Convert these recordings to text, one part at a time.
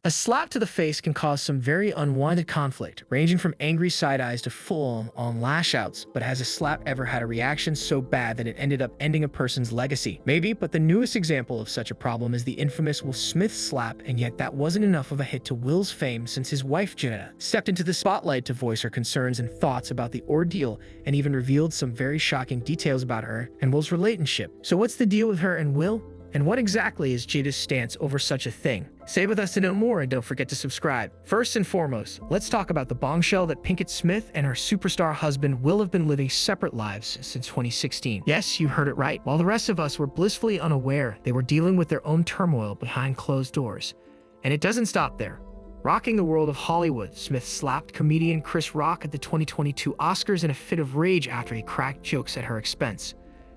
A slap to the face can cause some very unwanted conflict, ranging from angry side eyes to full-on lash-outs. But has a slap ever had a reaction so bad that it ended up ending a person's legacy? Maybe, but the newest example of such a problem is the infamous Will Smith slap, and yet that wasn't enough of a hit to Will's fame since his wife Jada stepped into the spotlight to voice her concerns and thoughts about the ordeal and even revealed some very shocking details about her and Will's relationship. So what's the deal with her and Will? And what exactly is Jada's stance over such a thing? Stay with us to know more and don't forget to subscribe. First and foremost, let's talk about the bombshell that Pinkett Smith and her superstar husband Will have been living separate lives since 2016. Yes, you heard it right. While the rest of us were blissfully unaware, they were dealing with their own turmoil behind closed doors. And it doesn't stop there. Rocking the world of Hollywood, Smith slapped comedian Chris Rock at the 2022 Oscars in a fit of rage after he cracked jokes at her expense.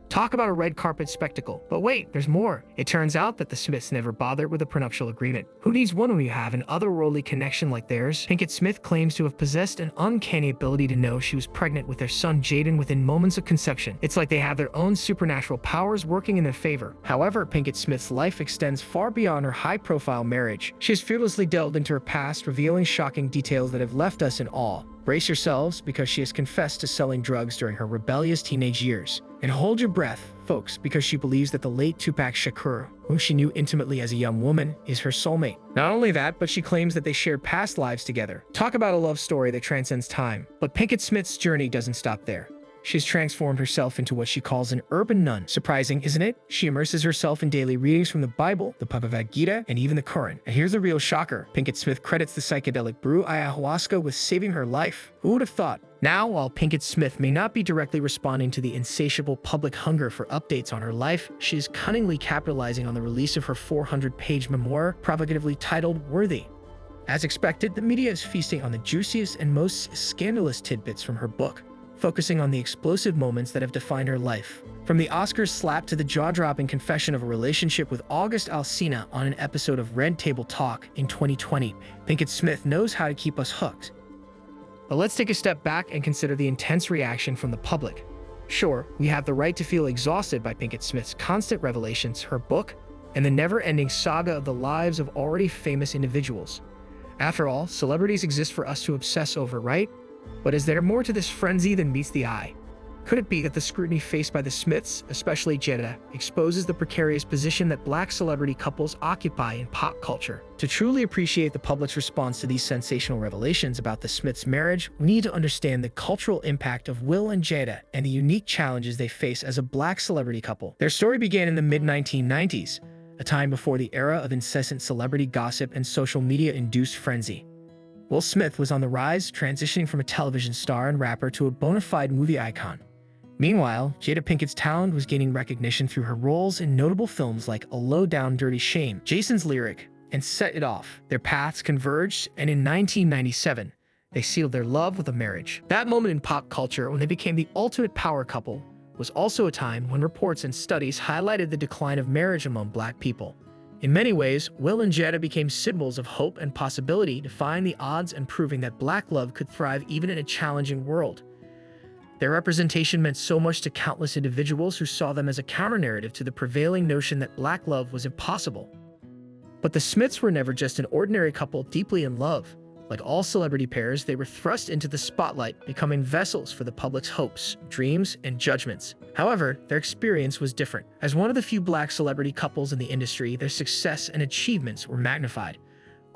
Talk about a red carpet spectacle. But wait, there's more. It turns out that the Smiths never bothered with a prenuptial agreement. Who needs one when you have an otherworldly connection like theirs? Pinkett Smith claims to have possessed an uncanny ability to know she was pregnant with their son Jaden within moments of conception. It's like they have their own supernatural powers working in their favor. However, Pinkett Smith's life extends far beyond her high-profile marriage. She has fearlessly delved into her past, revealing shocking details that have left us in awe. Brace yourselves, because she has confessed to selling drugs during her rebellious teenage years. And hold your breath, folks, because she believes that the late Tupac Shakur, whom she knew intimately as a young woman, is her soulmate. Not only that, but she claims that they shared past lives together. Talk about a love story that transcends time. But Pinkett Smith's journey doesn't stop there. She's transformed herself into what she calls an urban nun. Surprising, isn't it? She immerses herself in daily readings from the Bible, the Bhagavad Gita, and even the Quran. And here's the real shocker. Pinkett Smith credits the psychedelic brew ayahuasca with saving her life. Who would have thought? Now, while Pinkett Smith may not be directly responding to the insatiable public hunger for updates on her life, she is cunningly capitalizing on the release of her 400-page memoir, provocatively titled Worthy. As expected, the media is feasting on the juiciest and most scandalous tidbits from her book, focusing on the explosive moments that have defined her life. From the Oscars slap to the jaw-dropping confession of a relationship with August Alsina on an episode of Red Table Talk in 2020, Pinkett Smith knows how to keep us hooked. But let's take a step back and consider the intense reaction from the public. Sure, we have the right to feel exhausted by Pinkett Smith's constant revelations, her book, and the never-ending saga of the lives of already famous individuals. After all, celebrities exist for us to obsess over, right? But is there more to this frenzy than meets the eye? Could it be that the scrutiny faced by the Smiths, especially Jada, exposes the precarious position that black celebrity couples occupy in pop culture? To truly appreciate the public's response to these sensational revelations about the Smiths' marriage, we need to understand the cultural impact of Will and Jada and the unique challenges they face as a black celebrity couple. Their story began in the mid-1990s, a time before the era of incessant celebrity gossip and social media-induced frenzy. Will Smith was on the rise, transitioning from a television star and rapper to a bona fide movie icon. Meanwhile, Jada Pinkett's talent was gaining recognition through her roles in notable films like A Low Down Dirty Shame, Jason's Lyric, and Set It Off. Their paths converged, and in 1997, they sealed their love with a marriage. That moment in pop culture, when they became the ultimate power couple, was also a time when reports and studies highlighted the decline of marriage among black people. In many ways, Will and Jada became symbols of hope and possibility, defying the odds and proving that black love could thrive even in a challenging world. Their representation meant so much to countless individuals who saw them as a counter-narrative to the prevailing notion that black love was impossible. But the Smiths were never just an ordinary couple deeply in love. Like all celebrity pairs, they were thrust into the spotlight, becoming vessels for the public's hopes, dreams, and judgments. However, their experience was different. As one of the few black celebrity couples in the industry, their success and achievements were magnified.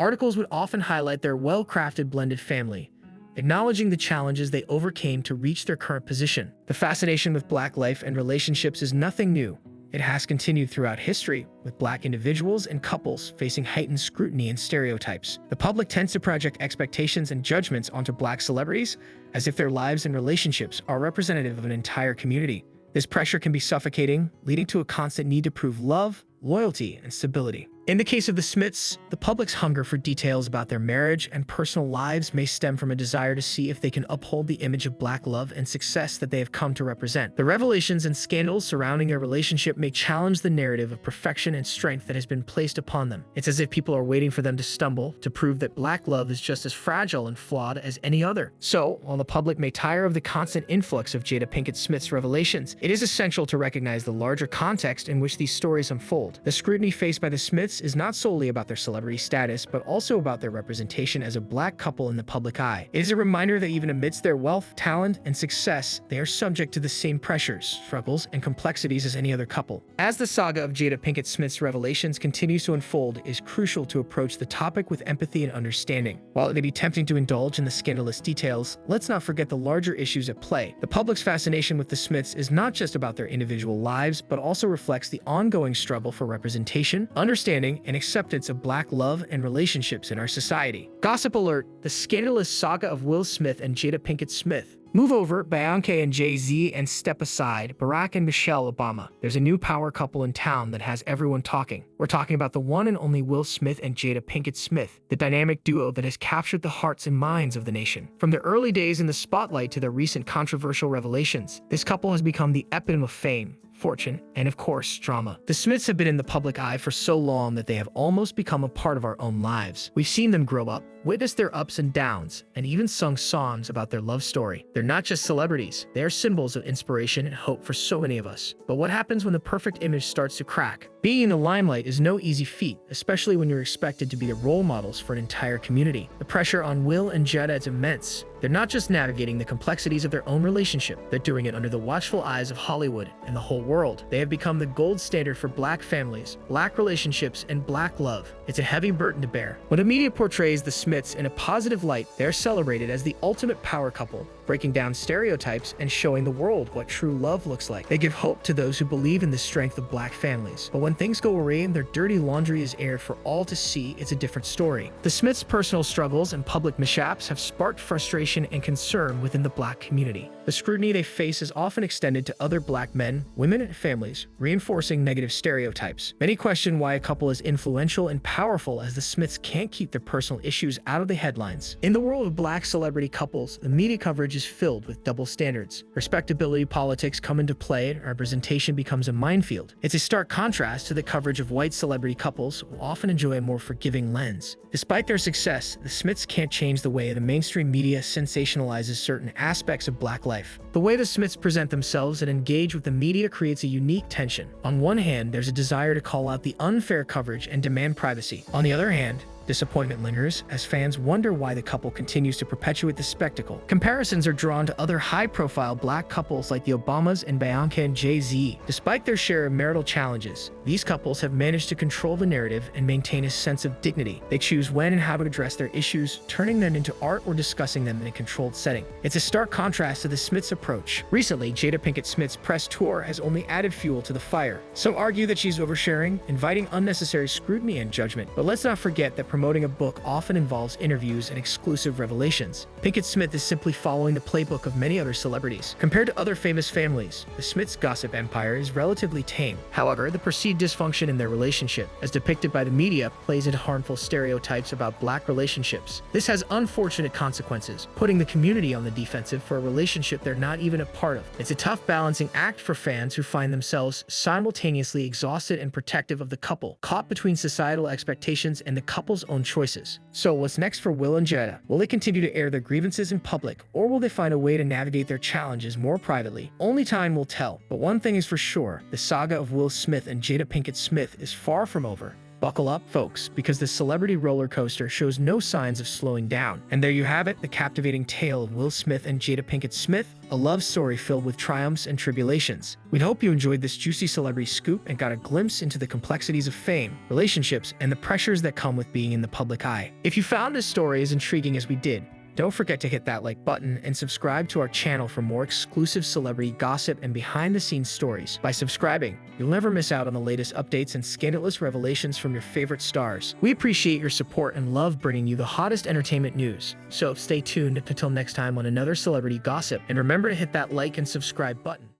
Articles would often highlight their well-crafted blended family, acknowledging the challenges they overcame to reach their current position. The fascination with black life and relationships is nothing new. It has continued throughout history, with black individuals and couples facing heightened scrutiny and stereotypes. The public tends to project expectations and judgments onto black celebrities as if their lives and relationships are representative of an entire community. This pressure can be suffocating, leading to a constant need to prove love, loyalty, and stability. In the case of the Smiths, the public's hunger for details about their marriage and personal lives may stem from a desire to see if they can uphold the image of black love and success that they have come to represent. The revelations and scandals surrounding their relationship may challenge the narrative of perfection and strength that has been placed upon them. It's as if people are waiting for them to stumble to prove that black love is just as fragile and flawed as any other. So, while the public may tire of the constant influx of Jada Pinkett Smith's revelations, it is essential to recognize the larger context in which these stories unfold. The scrutiny faced by the Smiths Smiths is not solely about their celebrity status, but also about their representation as a black couple in the public eye. It is a reminder that even amidst their wealth, talent, and success, they are subject to the same pressures, struggles, and complexities as any other couple. As the saga of Jada Pinkett Smith's revelations continues to unfold, it is crucial to approach the topic with empathy and understanding. While it may be tempting to indulge in the scandalous details, let's not forget the larger issues at play. The public's fascination with the Smiths is not just about their individual lives, but also reflects the ongoing struggle for representation, understanding, and acceptance of black love and relationships in our society. Gossip alert: the scandalous saga of Will Smith and Jada Pinkett Smith. Move over, Beyonce and Jay-Z, and step aside, Barack and Michelle Obama. There's a new power couple in town that has everyone talking. We're talking about the one and only Will Smith and Jada Pinkett Smith, the dynamic duo that has captured the hearts and minds of the nation. From their early days in the spotlight to their recent controversial revelations, this couple has become the epitome of fame, fortune, and of course, drama. The Smiths have been in the public eye for so long that they have almost become a part of our own lives. We've seen them grow up, witnessed their ups and downs, and even sung songs about their love story. They're not just celebrities, they are symbols of inspiration and hope for so many of us. But what happens when the perfect image starts to crack? Being in the limelight is no easy feat, especially when you're expected to be the role models for an entire community. The pressure on Will and Jada is immense. They're not just navigating the complexities of their own relationship, they're doing it under the watchful eyes of Hollywood and the whole world. They have become the gold standard for black families, black relationships, and black love. It's a heavy burden to bear. When the media portrays the Smiths in a positive light, they're celebrated as the ultimate power couple, breaking down stereotypes and showing the world what true love looks like. They give hope to those who believe in the strength of black families. But when things go awry and their dirty laundry is aired for all to see, it's a different story. The Smiths' personal struggles and public mishaps have sparked frustration and concern within the black community. The scrutiny they face is often extended to other black men, women, and families, reinforcing negative stereotypes. Many question why a couple as influential and powerful as the Smiths can't keep their personal issues out of the headlines. In the world of black celebrity couples, the media coverage is filled with double standards. Respectability politics come into play, and representation becomes a minefield. It's a stark contrast to the coverage of white celebrity couples who often enjoy a more forgiving lens. Despite their success, the Smiths can't change the way the mainstream media sensationalizes certain aspects of black life. The way the Smiths present themselves and engage with the media creates a unique tension. On one hand, there's a desire to call out the unfair coverage and demand privacy. On the other hand, disappointment lingers as fans wonder why the couple continues to perpetuate the spectacle. Comparisons are drawn to other high-profile black couples like the Obamas and Beyonce and Jay-Z. Despite their share of marital challenges, these couples have managed to control the narrative and maintain a sense of dignity. They choose when and how to address their issues, turning them into art or discussing them in a controlled setting. It's a stark contrast to the Smiths' approach. Recently, Jada Pinkett Smith's press tour has only added fuel to the fire. Some argue that she's oversharing, inviting unnecessary scrutiny and judgment. But let's not forget that promoting a book often involves interviews and exclusive revelations. Pinkett Smith is simply following the playbook of many other celebrities. Compared to other famous families, the Smiths' gossip empire is relatively tame. However, the perceived dysfunction in their relationship, as depicted by the media, plays into harmful stereotypes about black relationships. This has unfortunate consequences, putting the community on the defensive for a relationship they're not even a part of. It's a tough balancing act for fans who find themselves simultaneously exhausted and protective of the couple, caught between societal expectations and the couple's own choices. So what's next for Will and Jada? Will they continue to air their grievances in public, or will they find a way to navigate their challenges more privately? Only time will tell. But one thing is for sure, the saga of Will Smith and Jada Pinkett Smith is far from over. Buckle up, folks, because the celebrity roller coaster shows no signs of slowing down. And there you have it, the captivating tale of Will Smith and Jada Pinkett Smith, a love story filled with triumphs and tribulations. We hope you enjoyed this juicy celebrity scoop and got a glimpse into the complexities of fame, relationships, and the pressures that come with being in the public eye. If you found this story as intriguing as we did, don't forget to hit that like button and subscribe to our channel for more exclusive celebrity gossip and behind-the-scenes stories. By subscribing, you'll never miss out on the latest updates and scandalous revelations from your favorite stars. We appreciate your support and love bringing you the hottest entertainment news. So stay tuned until next time on another celebrity gossip, and remember to hit that like and subscribe button.